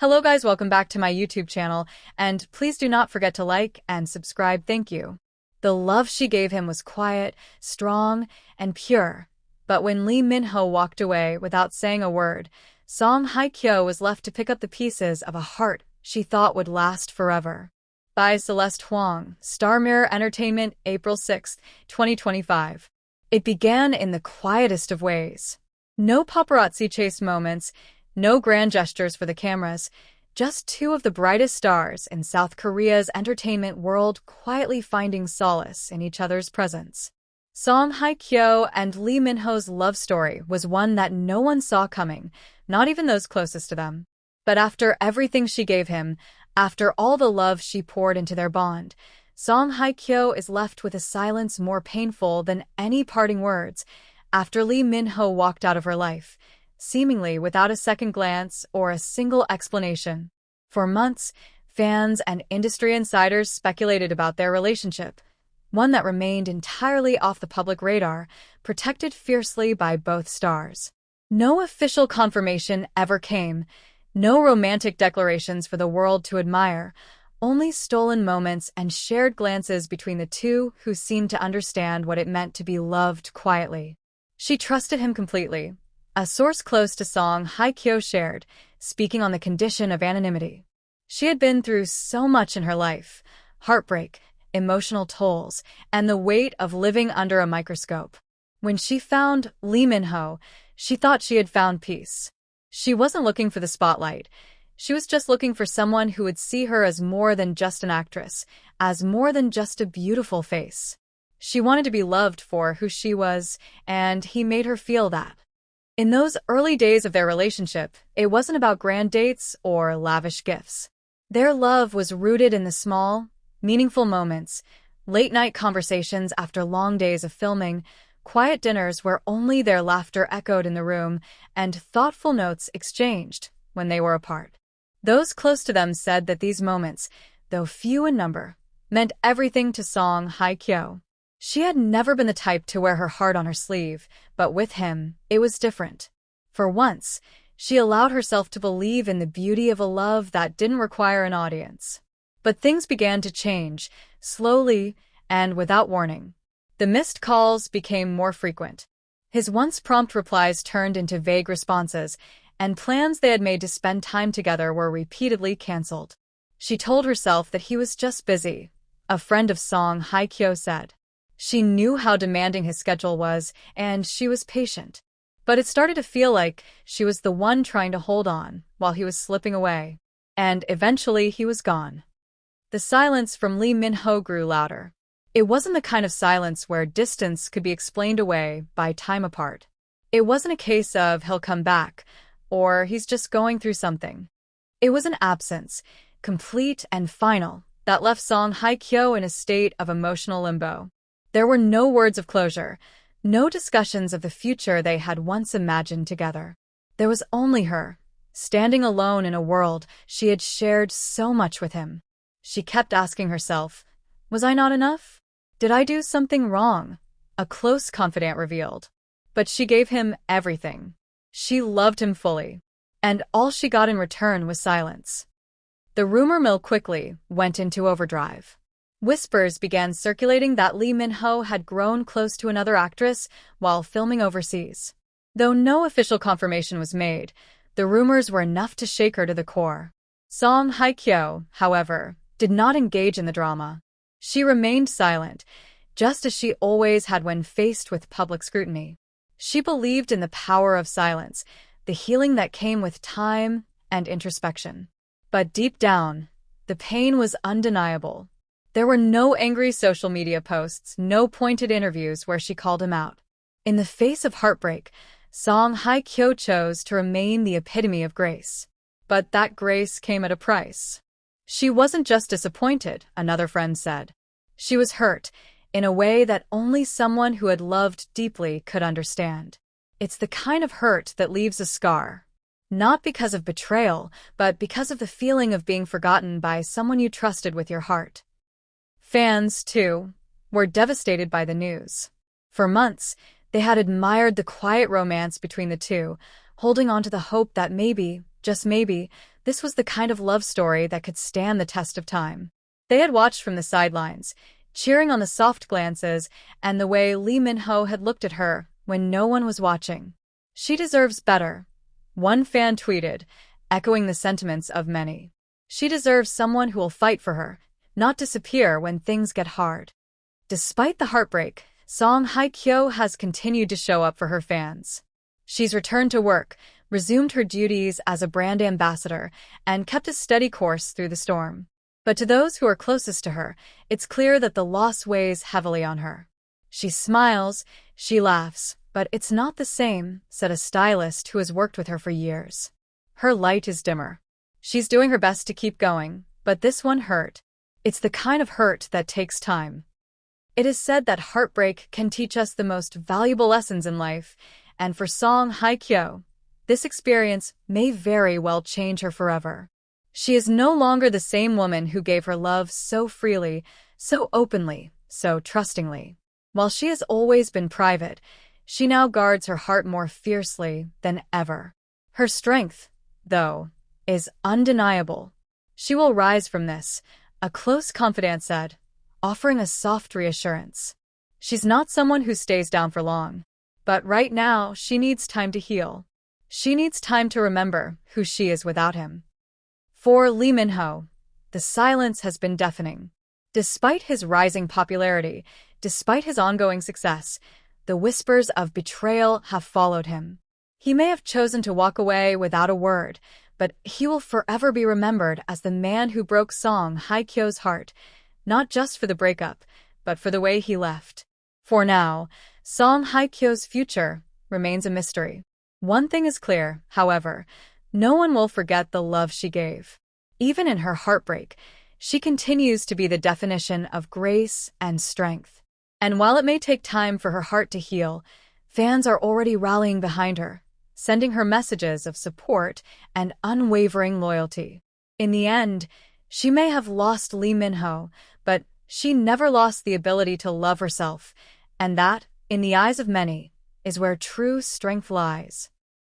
Hello guys, welcome back to my YouTube channel, and please do not forget to like and subscribe, thank you. The love she gave him was quiet, strong, and pure. But when Lee Min-ho walked away without saying a word, Song Hye-kyo was left to pick up the pieces of a heart she thought would last forever. By Celeste Huang, Star Mirror Entertainment, April 6, 2025. It began in the quietest of ways. No paparazzi chase moments, no grand gestures for the cameras, just two of the brightest stars in South Korea's entertainment world quietly finding solace in each other's presence. Song Hye-kyo and Lee Min-ho's love story was one that no one saw coming, not even those closest to them. But after everything she gave him, after all the love she poured into their bond, Song Hye-kyo is left with a silence more painful than any parting words after Lee Min-ho walked out of her life, seemingly without a second glance or a single explanation. For months, fans and industry insiders speculated about their relationship, one that remained entirely off the public radar, protected fiercely by both stars. No official confirmation ever came, no romantic declarations for the world to admire, only stolen moments and shared glances between the two who seemed to understand what it meant to be loved quietly. She trusted him completely, a source close to Song Hye-kyo shared, speaking on the condition of anonymity. She had been through so much in her life: heartbreak, emotional tolls, and the weight of living under a microscope. When she found Lee Min-ho, she thought she had found peace. She wasn't looking for the spotlight. She was just looking for someone who would see her as more than just an actress, as more than just a beautiful face. She wanted to be loved for who she was, and he made her feel that. In those early days of their relationship, it wasn't about grand dates or lavish gifts. Their love was rooted in the small, meaningful moments, late-night conversations after long days of filming, quiet dinners where only their laughter echoed in the room, and thoughtful notes exchanged when they were apart. Those close to them said that these moments, though few in number, meant everything to Song Hye-kyo. She had never been the type to wear her heart on her sleeve, but with him, it was different. For once, she allowed herself to believe in the beauty of a love that didn't require an audience. But things began to change, slowly and without warning. The missed calls became more frequent. His once prompt replies turned into vague responses, and plans they had made to spend time together were repeatedly canceled. She told herself that he was just busy, a friend of Song Hye-kyo said. She knew how demanding his schedule was, and she was patient. But it started to feel like she was the one trying to hold on while he was slipping away. And eventually he was gone. The silence from Lee Min-ho grew louder. It wasn't the kind of silence where distance could be explained away by time apart. It wasn't a case of he'll come back, or he's just going through something. It was an absence, complete and final, that left Song Hye-kyo in a state of emotional limbo. There were no words of closure, no discussions of the future they had once imagined together. There was only her, standing alone in a world she had shared so much with him. She kept asking herself, was I not enough? Did I do something wrong? A close confidant revealed. But she gave him everything. She loved him fully, and all she got in return was silence. The rumor mill quickly went into overdrive. Whispers began circulating that Lee Min-ho had grown close to another actress while filming overseas. Though no official confirmation was made, the rumors were enough to shake her to the core. Song Hye-kyo, however, did not engage in the drama. She remained silent, just as she always had when faced with public scrutiny. She believed in the power of silence, the healing that came with time and introspection. But deep down, the pain was undeniable. There were no angry social media posts, no pointed interviews where she called him out. In the face of heartbreak, Song Hye-kyo chose to remain the epitome of grace. But that grace came at a price. She wasn't just disappointed, another friend said. She was hurt, in a way that only someone who had loved deeply could understand. It's the kind of hurt that leaves a scar. Not because of betrayal, but because of the feeling of being forgotten by someone you trusted with your heart. Fans, too, were devastated by the news. For months, they had admired the quiet romance between the two, holding on to the hope that maybe, just maybe, this was the kind of love story that could stand the test of time. They had watched from the sidelines, cheering on the soft glances and the way Lee Min-ho had looked at her when no one was watching. "She deserves better," one fan tweeted, echoing the sentiments of many. "She deserves someone who will fight for her, not disappear when things get hard." Despite the heartbreak, Song Hye-kyo has continued to show up for her fans. She's returned to work, resumed her duties as a brand ambassador, and kept a steady course through the storm. But to those who are closest to her, it's clear that the loss weighs heavily on her. "She smiles, she laughs, but it's not the same," said a stylist who has worked with her for years. "Her light is dimmer. She's doing her best to keep going, but this one hurt. It's the kind of hurt that takes time." It is said that heartbreak can teach us the most valuable lessons in life, and for Song Hye-kyo, this experience may very well change her forever. She is no longer the same woman who gave her love so freely, so openly, so trustingly. While she has always been private, she now guards her heart more fiercely than ever. Her strength, though, is undeniable. She will rise from this, a close confidant said, offering a soft reassurance. She's not someone who stays down for long, but right now she needs time to heal. She needs time to remember who she is without him. For Lee Min-ho, the silence has been deafening. Despite his rising popularity, despite his ongoing success, the whispers of betrayal have followed him. He may have chosen to walk away without a word, but he will forever be remembered as the man who broke Song Hye-kyo's heart, not just for the breakup, but for the way he left. For now, Song Hye-kyo's future remains a mystery. One thing is clear, however, no one will forget the love she gave. Even in her heartbreak, she continues to be the definition of grace and strength. And while it may take time for her heart to heal, fans are already rallying behind her, sending her messages of support and unwavering loyalty. In the end, she may have lost Lee Min-ho, but she never lost the ability to love herself, and that, in the eyes of many, is where true strength lies.